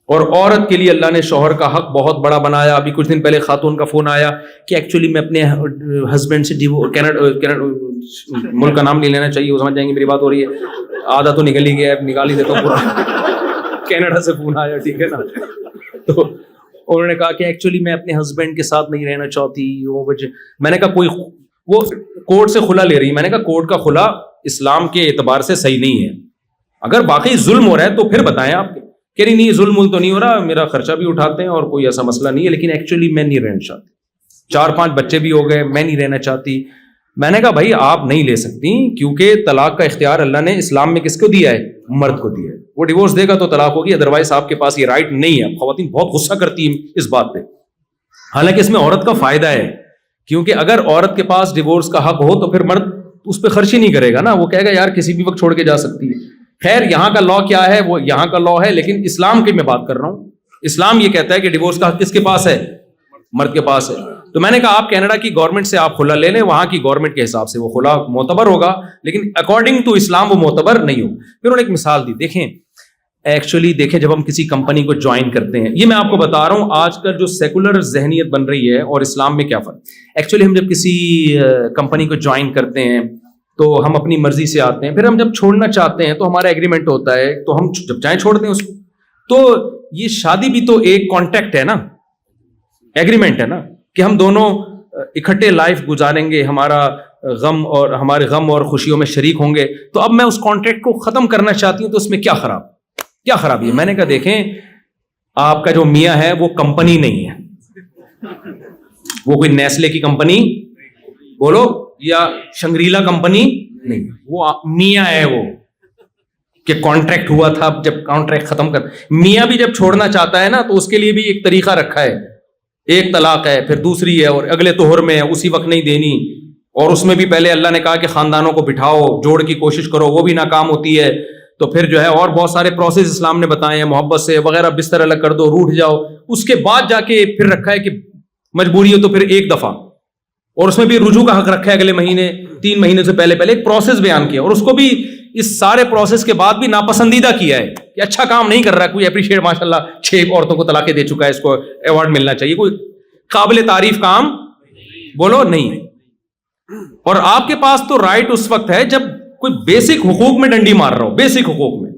اور عورت کے لیے اللہ نے شوہر کا حق بہت بڑا بنایا. ابھی کچھ دن پہلے خاتون کا فون آیا کہ ایکچولی میں اپنے ہسبینڈ سے ملک کا نام نہیں لینا چاہیے, وہ سمجھ جائیں گے میری بات ہو رہی ہے, آدھا تو نکل ہی گیا, نکال ہی دیتا ہوں. کینیڈا سے فون آیا, ٹھیک ہے نا. تو انہوں نے کہا کہ ایکچولی میں اپنے ہسبینڈ کے ساتھ نہیں رہنا چاہتی, وہ وجہ. میں نے کہا کوئی وہ کورٹ سے خلا لے رہی, میں نے کہا کورٹ کا خلا اسلام کے اعتبار سے صحیح نہیں ہے. اگر واقعی ظلم ہو رہا ہے تو پھر بتائیں. آپ کہہ رہی نہیں ظلم تو نہیں ہو رہا, میرا خرچہ بھی اٹھاتے ہیں اور کوئی ایسا مسئلہ نہیں ہے, لیکن ایکچولی میں نہیں رہنا چاہتی, 4-5 بچے بھی ہو گئے, میں نہیں رہنا چاہتی. میں نے کہا بھائی آپ نہیں لے سکتی, کیونکہ طلاق کا اختیار اللہ نے اسلام میں کس کو دیا ہے؟ مرد کو دیا ہے. وہ ڈیورس دے گا تو طلاق ہوگی, ادروائز آپ کے پاس یہ رائٹ نہیں ہے. خواتین بہت غصہ کرتی ہیں اس بات پہ, حالانکہ اس میں عورت کا فائدہ ہے, کیونکہ اگر عورت کے پاس ڈیورس کا حق ہو تو پھر مرد اس پہ خرچ ہی نہیں کرے گا نا, وہ کہے گا یار کسی بھی وقت چھوڑ کے جا سکتی ہے. خیر یہاں کا لا کیا ہے, وہ یہاں کا لا ہے, لیکن اسلام کی میں بات کر رہا ہوں. اسلام یہ کہتا ہے کہ ڈیورس کا حق کس کے پاس ہے؟ مرد کے پاس ہے. تو میں نے کہا آپ کینیڈا کی گورنمنٹ سے آپ خلا لے لیں, وہاں کی گورنمنٹ کے حساب سے وہ خلا معتبر ہوگا, لیکن اکارڈنگ ٹو اسلام وہ معتبر نہیں ہوگا. پھر انہوں نے ایک مثال دی, دیکھیں جب ہم کسی کمپنی کو جوائن کرتے ہیں, یہ میں آپ کو بتا رہا ہوں آج کل جو سیکولر ذہنیت بن رہی ہے اور اسلام میں کیا فرق. ایکچولی ہم جب کسی کمپنی کو جوائن کرتے ہیں تو ہم اپنی مرضی سے آتے ہیں, پھر ہم جب چھوڑنا چاہتے ہیں تو ہمارا ایگریمنٹ ہوتا ہے, تو ہم جب چاہیں چھوڑ دیں اس کو. تو یہ شادی بھی تو ایک کانٹیکٹ ہے نا, ایگریمنٹ ہے نا, کہ ہم دونوں اکٹھے لائف گزاریں گے, ہمارے غم اور خوشیوں میں شریک ہوں گے. تو اب میں اس کانٹریکٹ کو ختم کرنا چاہتی ہوں, تو اس میں کیا خرابی ہے؟ میں نے کہا دیکھیں آپ کا جو میاں ہے وہ کمپنی نہیں ہے, وہ کوئی نیسلے کی کمپنی بولو یا شنگریلا کمپنی نہیں, وہ میاں ہے, وہ کہ کانٹریکٹ ہوا تھا, جب کانٹریکٹ ختم کر, میاں بھی جب چھوڑنا چاہتا ہے نا تو اس کے لیے بھی ایک طریقہ رکھا ہے. ایک طلاق ہے, پھر دوسری ہے, اور اگلے طہر میں ہے, اسی وقت نہیں دینی. اور اس میں بھی پہلے اللہ نے کہا کہ خاندانوں کو بٹھاؤ, جوڑ کی کوشش کرو, وہ بھی ناکام ہوتی ہے. تو پھر جو ہے اور بہت سارے پروسیس اسلام نے بتائے ہیں, محبت سے وغیرہ, بستر الگ کر دو, روٹھ جاؤ. اس کے بعد جا کے پھر رکھا ہے کہ مجبوری ہو تو پھر ایک دفعہ اور اس میں بھی رجوع کا حق رکھا ہے اگلے مہینے 3 مہینے سے پہلے ایک پروسیس بیان کیا, اور اس کو بھی اس سارے پروسیس کے بعد بھی ناپسندیدہ کیا ہے کہ اچھا کام نہیں کر رہا ہے, کوئی اپریشیٹ ماشاء اللہ 6 عورتوں کو طلاقیں دے چکا ہے, اس کو ایوارڈ ملنا چاہیے, کوئی قابل تعریف کام بولو نہیں. اور آپ کے پاس تو رائٹ اس وقت ہے جب کوئی بیسک حقوق میں ڈنڈی مار رہا ہو, بیسک حقوق میں,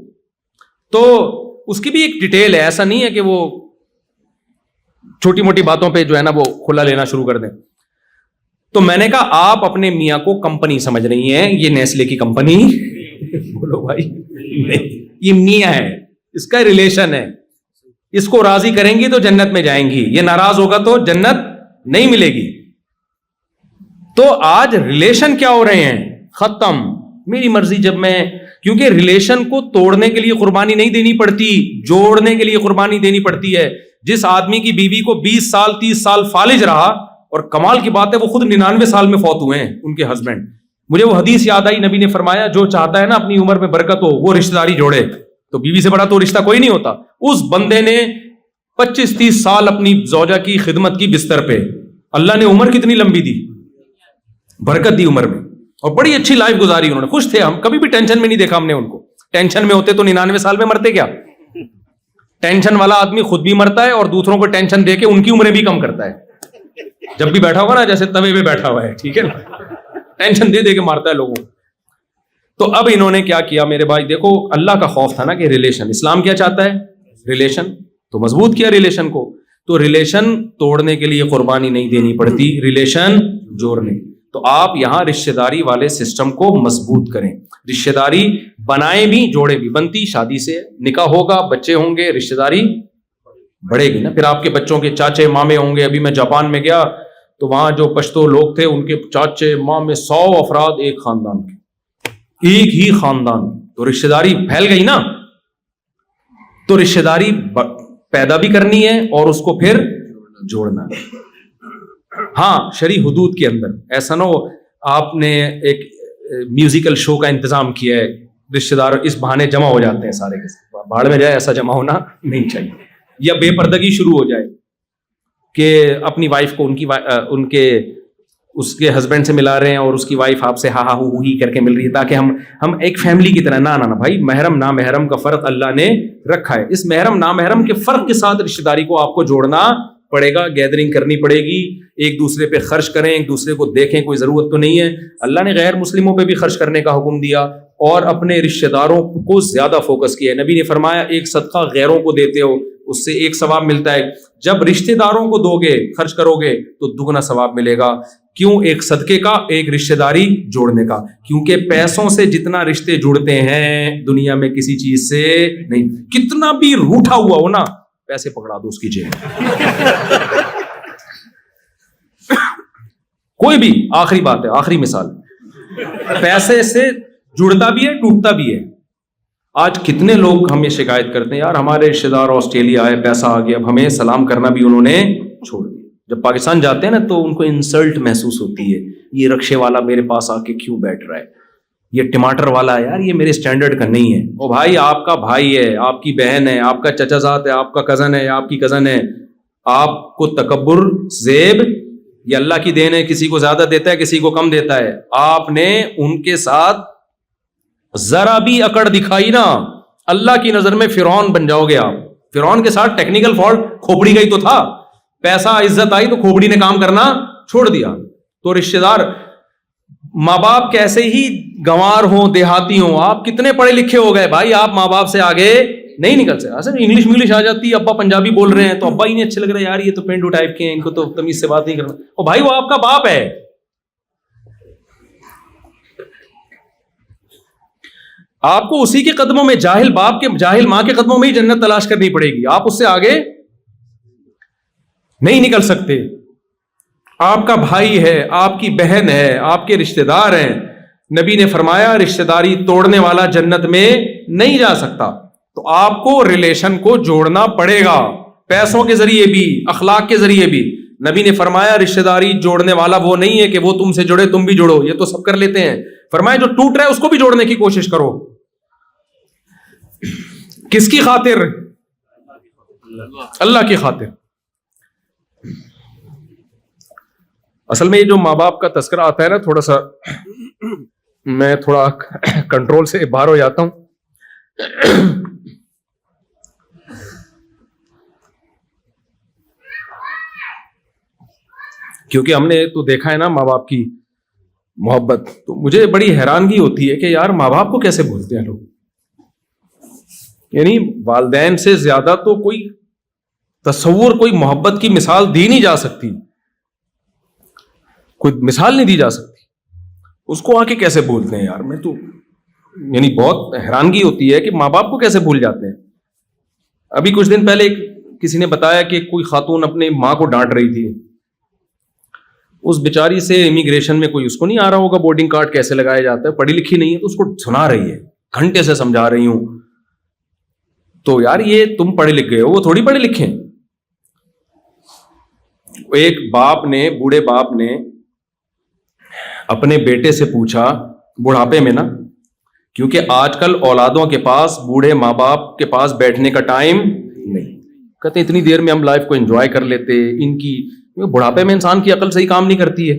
تو اس کی بھی ایک ڈیٹیل ہے, ایسا نہیں ہے کہ وہ چھوٹی موٹی باتوں پہ جو ہے نا وہ کھلا لینا شروع کر دیں. تو میں نے کہا آپ اپنے میاں کو کمپنی سمجھ رہی ہیں, یہ نیسلے کی کمپنی بولو بھائی یہ میاں ہے, اس کا ریلیشن ہے, اس کو راضی کریں گی تو جنت میں جائیں گی, یہ ناراض ہوگا تو جنت نہیں ملے گی. تو آج ریلیشن کیا ہو رہے ہیں, ختم, میری مرضی جب میں, کیونکہ ریلیشن کو توڑنے کے لیے قربانی نہیں دینی پڑتی, جوڑنے کے لیے قربانی دینی پڑتی ہے. جس آدمی کی بیوی کو 20 سال 30 سال فالج رہا, اور کمال کی بات ہے وہ خود 99 سال میں فوت ہوئے ہیں ان کے ہسبینڈ. مجھے وہ حدیث یاد آئی, نبی نے فرمایا جو چاہتا ہے نا اپنی عمر میں برکت ہو وہ رشتہ داری جوڑے. تو بیوی سے بڑا تو رشتہ کوئی نہیں ہوتا. اس بندے نے 25-30 سال اپنی زوجہ کی خدمت کی بستر پہ, اللہ نے عمر کتنی لمبی دی, برکت دی عمر میں, اور بڑی اچھی لائف گزاری انہوں نے, خوش تھے. ہم کبھی بھی ٹینشن میں نہیں دیکھا ہم نے ان کو. ٹینشن میں ہوتے تو 99 سال میں مرتے کیا. ٹینشن والا آدمی خود بھی مرتا ہے اور دوسروں کو ٹینشن دے کے ان کی عمریں بھی کم کرتا ہے. جب بھی بیٹھا ہوگا نا جیسے توے پہ بیٹھا ہوا ہے, ٹھیک ہے نا, ٹینشن دے کے مارتا ہے لوگوں. تو اب انہوں نے کیا کیا میرے بھائی, دیکھو اللہ کا خوف تھا نا کہ ریلیشن, اسلام کیا چاہتا ہے, ریلیشن, تو مضبوط کیا ریلیشن کو. تو ریلیشن توڑنے کے لیے قربانی نہیں دینی پڑتی, ریلیشن جوڑنے. تو آپ یہاں رشتہ داری والے سسٹم کو مضبوط کریں. رشتہ داری بنائیں بھی جوڑے بھی, بنتی شادی سے, نکاح ہوگا, بچے ہوں گے, رشتہ داری بڑھے گی نا. پھر آپ کے بچوں کے چاچے مامے ہوں گے. ابھی میں جاپان میں گیا تو وہاں جو پشتو لوگ تھے ان کے چاچے مامے 100 افراد ایک خاندان کے, ایک ہی خاندان. تو رشتہ داری پھیل گئی نا. تو رشتہ داری پیدا بھی کرنی ہے اور اس کو پھر جوڑنا ہے. ہاں شرعی حدود کے اندر. ایسا نہ ہو آپ نے ایک میوزیکل شو کا انتظام کیا ہے, رشتہ دار اس بہانے جمع ہو جاتے ہیں سارے کے ساتھ, بھاڑ میں جائے, ایسا جمع ہونا نہیں چاہیے. یا بے پردگی شروع ہو جائے کہ اپنی وائف کو ان کے اس کے ہسبینڈ سے ملا رہے ہیں اور اس کی وائف آپ سے ہا ہا ہو ہی کر کے مل رہی ہے, تاکہ ہم ایک فیملی کی طرح. نہ بھائی, محرم نامحرم کا فرق اللہ نے رکھا ہے. اس محرم نامحرم کے فرق کے ساتھ رشتہ داری کو آپ کو جوڑنا پڑے گا, گیدرنگ کرنی پڑے گی, ایک دوسرے پہ خرچ کریں, ایک دوسرے کو دیکھیں, کوئی ضرورت تو نہیں ہے. اللہ نے غیر مسلموں پہ بھی خرچ کرنے کا حکم دیا اور اپنے رشتہ داروں کو زیادہ فوکس کیا ہے. نبی نے فرمایا ایک صدقہ غیروں کو دیتے ہو اس سے 1 ثواب ملتا ہے, جب رشتہ داروں کو دو گے, خرچ کرو گے تو 2 ثواب ملے گا. کیوں؟ ایک صدقے کا, ایک رشتہ داری جوڑنے کا. کیونکہ پیسوں سے جتنا رشتے جڑتے ہیں دنیا میں کسی چیز سے نہیں. کتنا بھی روٹھا ہوا ہو نا, پیسے پکڑا دو اس کی جیب. کوئی بھی, آخری بات ہے, آخری مثال, پیسے سے جڑتا بھی ہے ٹوٹتا بھی ہے. آج کتنے لوگ ہمیں شکایت کرتے ہیں, یار ہمارے رشتہ دار آسٹریلیا آئے, پیسہ آ گیا, اب ہمیں سلام کرنا بھی انہوں نے چھوڑ دیا. جب پاکستان جاتے ہیں نا تو ان کو انسلٹ محسوس ہوتی ہے, یہ رکشے والا میرے پاس آ کے کیوں بیٹھ رہا ہے, یہ ٹماٹر والا ہے, یار یہ میرے اسٹینڈرڈ کا نہیں ہے. او بھائی, آپ کا بھائی ہے, آپ کی بہن ہے, آپ کا چچا زاد ہے, آپ کا کزن ہے, آپ کی کزن ہے. آپ کو تکبر زیب یہ اللہ کی دین ہے, کسی کو زیادہ دیتا ہے کسی کو کم دیتا ہے. آپ نے ان کے ساتھ ذرا بھی اکڑ دکھائی نا, اللہ کی نظر میں فرعون بن جاؤ گے آپ. فرعون کے ساتھ ٹیکنیکل فالٹ کھوپڑی کا ہی تو تھا, پیسہ عزت آئی تو کھوپڑی نے کام کرنا چھوڑ دیا. تو رشتہ دار, ماں باپ کیسے ہی گنوار ہوں, دیہاتی ہوں, آپ کتنے پڑھے لکھے ہو گئے بھائی, آپ ماں باپ سے آگے نہیں نکل سکتے. اصل انگلش آ جاتی ہے, ابا پنجابی بول رہے ہیں تو ابا ہی نہیں اچھے لگ رہے, یار یہ تو پینڈو ٹائپ کے ہیں, ان کو تو تمیز سے بات نہیں کرنا. او بھائی وہ آپ کا باپ ہے. آپ کو اسی کے قدموں میں, جاہل باپ کے جاہل ماں کے قدموں میں ہی جنت تلاش کرنی پڑے گی, آپ اس سے آگے نہیں نکل سکتے. آپ کا بھائی ہے, آپ کی بہن ہے, آپ کے رشتہ دار ہیں. نبی نے فرمایا رشتہ داری توڑنے والا جنت میں نہیں جا سکتا. تو آپ کو ریلیشن کو جوڑنا پڑے گا, پیسوں کے ذریعے بھی, اخلاق کے ذریعے بھی. نبی نے فرمایا رشتہ داری جوڑنے والا وہ نہیں ہے کہ وہ تم سے جڑے تم بھی جڑو, یہ تو سب کر لیتے ہیں. فرمایا جو ٹوٹ رہا ہے اس کو بھی جوڑنے کی کوشش کرو. کس کی خاطر؟ اللہ کی خاطر. اصل میں یہ جو ماں باپ کا تذکرہ آتا ہے نا، تھوڑا سا میں تھوڑا کنٹرول سے باہر ہو جاتا ہوں. کیونکہ ہم نے تو دیکھا ہے نا ماں باپ کی محبت، تو مجھے بڑی حیرانگی ہوتی ہے کہ یار ماں باپ کو کیسے بھولتے ہیں لوگ. یعنی والدین سے زیادہ تو کوئی تصور، کوئی محبت کی مثال دی نہیں جا سکتی، کوئی مثال نہیں دی جا سکتی. اس کو آ کے کیسے بھولتے ہیں یار. میں تو یعنی بہت حیرانگی ہوتی ہے کہ ماں باپ کو کیسے بھول جاتے ہیں. ابھی کچھ دن پہلے کسی نے بتایا کہ کوئی خاتون اپنے ماں کو ڈانٹ رہی تھی. اس بیچاری سے امیگریشن میں کوئی اس کو نہیں آ رہا ہوگا بورڈنگ کارڈ کیسے لگایا جاتا ہے، پڑھی لکھی نہیں ہے، تو اس کو سنا رہی ہے، گھنٹے سے سمجھا رہی ہوں. تو یار یہ تم پڑھے لکھ گئے ہو، وہ تھوڑی پڑھے لکھے ہیں. ایک باپ نے، بوڑھے باپ نے اپنے بیٹے سے پوچھا بڑھاپے میں نا، کیونکہ آج کل اولادوں کے پاس، بوڑھے ماں باپ کے پاس بیٹھنے کا ٹائم نہیں. کہتے اتنی دیر میں ہم لائف کو انجوائے کر لیتے، ان کی بڑھاپے میں انسان کی عقل صحیح کام نہیں کرتی ہے.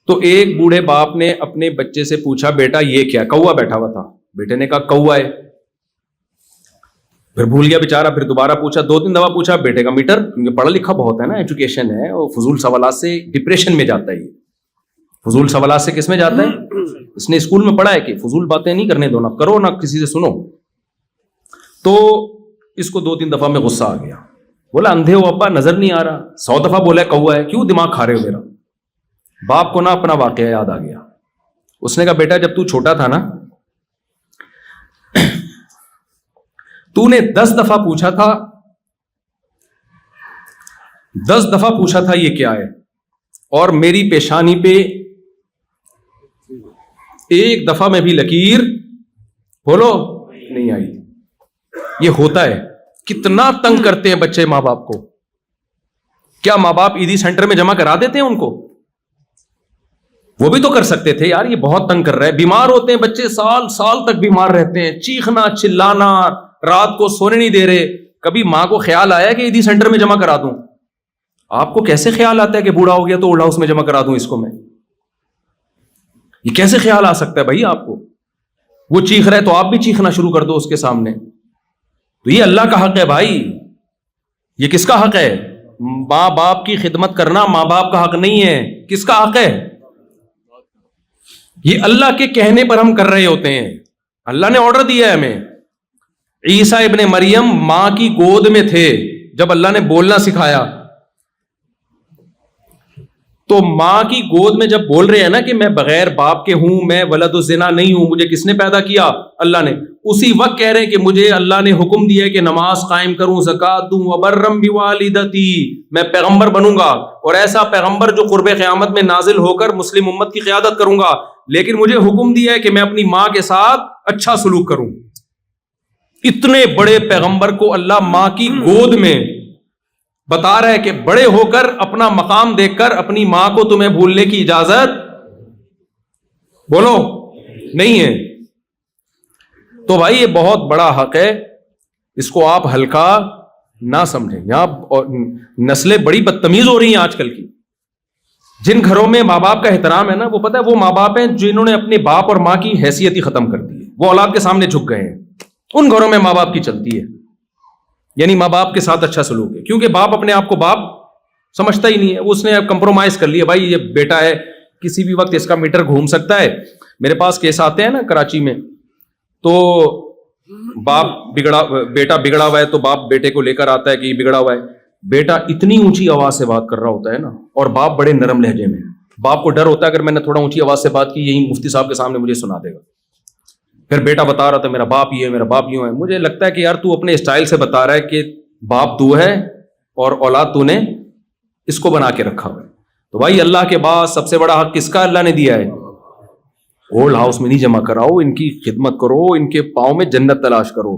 تو ایک بوڑھے باپ نے اپنے بچے سے پوچھا بیٹا یہ کیا؟ کوا بیٹھا ہوا تھا. بیٹے نے کہا کوا ہے. پھر بھول گیا بیچارہ، پھر دوبارہ پوچھا، 2-3 دفعہ پوچھا. بیٹے کا میٹر، کیونکہ پڑھا لکھا بہت ہے نا، ایجوکیشن ہے، اور فضول سوالات سے ڈپریشن میں جاتا ہے. یہ فضول سوالات سے کس میں جاتا ہے؟ اس نے اسکول میں پڑھا ہے کہ فضول باتیں نہیں کرنے دو، نہ کرو نہ کسی سے سنو. تو اس کو 2-3 دفعہ میں غصہ آ گیا. بولا اندھے ہو ابا، نظر نہیں آ رہا. 100 دفعہ بولا کوا ہے، کیوں دماغ کھا رہے ہو میرا؟ باپ کو نا اپنا واقعہ یاد آ گیا. اس نے کہا بیٹا جب تو چھوٹا تھا نا، تو نے 10 دفعہ پوچھا تھا، 10 دفعہ پوچھا تھا یہ کیا ہے، اور میری پیشانی پہ ایک دفعہ میں بھی لکیر بولو نہیں آئی. یہ ہوتا ہے. کتنا تنگ کرتے ہیں بچے ماں باپ کو. کیا ماں باپ عیدی سینٹر میں جمع کرا دیتے ہیں ان کو؟ وہ بھی تو کر سکتے تھے یار. یہ بہت تنگ کر رہا ہے. بیمار ہوتے ہیں بچے، سال سال تک بیمار رہتے ہیں، چیخنا چلانا، رات کو سونے نہیں دے رہے. کبھی ماں کو خیال آیا کہ عیدی سینٹر میں جمع کرا دوں؟ آپ کو کیسے خیال آتا ہے کہ بوڑھا ہو گیا تو اولڈ ہاؤس میں جمع کرا دوں اس کو میں؟ یہ کیسے خیال آ سکتا ہے بھائی آپ کو؟ وہ چیخ رہے تو آپ بھی چیخنا شروع کر دو اس کے سامنے. تو یہ اللہ کا حق ہے بھائی. یہ کس کا حق ہے؟ ماں باپ کی خدمت کرنا ماں باپ کا حق نہیں ہے. کس کا حق ہے؟ یہ اللہ کے کہنے پر ہم کر رہے ہوتے ہیں. اللہ نے آرڈر دیا ہے ہمیں. عیسیٰ ابن مریم ماں کی گود میں تھے جب اللہ نے بولنا سکھایا. تو ماں کی گود میں جب بول رہے ہیں نا کہ میں بغیر باپ کے ہوں، میں ولد الزنا نہیں ہوں، مجھے کس نے پیدا کیا؟ اللہ نے. اسی وقت کہہ رہے ہیں کہ مجھے اللہ نے حکم دیا ہے کہ نماز قائم کروں، زکات دوں، وبرم بوالدتی، میں پیغمبر بنوں گا، اور ایسا پیغمبر جو قرب قیامت میں نازل ہو کر مسلم امت کی قیادت کروں گا. لیکن مجھے حکم دیا ہے کہ میں اپنی ماں کے ساتھ اچھا سلوک کروں. اتنے بڑے پیغمبر کو اللہ ماں کی گود میں بتا رہا ہے کہ بڑے ہو کر اپنا مقام دیکھ کر اپنی ماں کو تمہیں بھولنے کی اجازت بولو نہیں ہے. تو بھائی یہ بہت بڑا حق ہے، اس کو آپ ہلکا نہ سمجھیں. یہاں نسلیں بڑی بدتمیز ہو رہی ہیں آج کل کی. جن گھروں میں ماں باپ کا احترام ہے نا، وہ پتہ ہے وہ ماں باپ ہیں جنہوں نے اپنے باپ اور ماں کی حیثیت ہی ختم کر دی ہے. وہ اولاد کے سامنے جھک گئے ہیں. ان گھروں میں ماں باپ کی چلتی ہے، یعنی ماں باپ کے ساتھ اچھا سلوک ہے. کیونکہ باپ اپنے آپ کو باپ سمجھتا ہی نہیں ہے. اس نے کمپرومائز کر لیا، بھائی یہ بیٹا ہے، کسی بھی وقت اس کا میٹر گھوم سکتا ہے. میرے پاس کیس آتے ہیں نا کراچی میں، تو باپ بگڑا، بیٹا بگڑا ہوا ہے تو باپ بیٹے کو لے کر آتا ہے کہ یہ بگڑا ہوا ہے. بیٹا اتنی اونچی آواز سے بات کر رہا ہوتا ہے نا، اور باپ بڑے نرم لہجے میں. باپ کو ڈر ہوتا ہے اگر میں نے تھوڑا اونچی آواز سے بات کی، یہی مفتی صاحب کے سامنے مجھے سنا دے گا. پھر بیٹا بتا رہا تھا میرا باپ یہ ہے، میرا باپ یوں ہے. مجھے لگتا ہے کہ یار تو اپنے اسٹائل سے بتا رہا ہے کہ باپ تو ہے اور اولاد تو نے اس کو بنا کے رکھا ہوا ہے. تو بھائی اللہ کے بعد سب سے بڑا حق کس کا اللہ نے دیا ہے؟ اولڈ ہاؤس میں نہیں جمع کراؤ، ان کی خدمت کرو، ان کے پاؤں میں جنت تلاش کرو.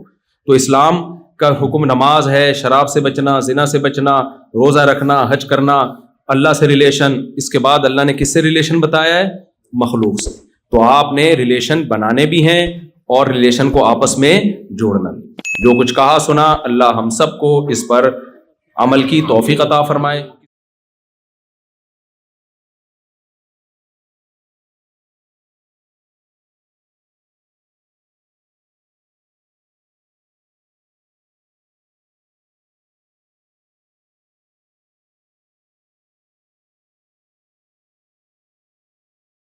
تو اسلام کا حکم نماز ہے، شراب سے بچنا، زنا سے بچنا، روزہ رکھنا، حج کرنا، اللہ سے ریلیشن. اس کے بعد اللہ نے کس سے ریلیشن بتایا ہے؟ مخلوق سے. تو آپ نے ریلیشن بنانے بھی ہیں اور ریلیشن کو آپس میں جوڑنا بھی. جو کچھ کہا سنا، اللہ ہم سب کو اس پر عمل کی توفیق عطا فرمائے.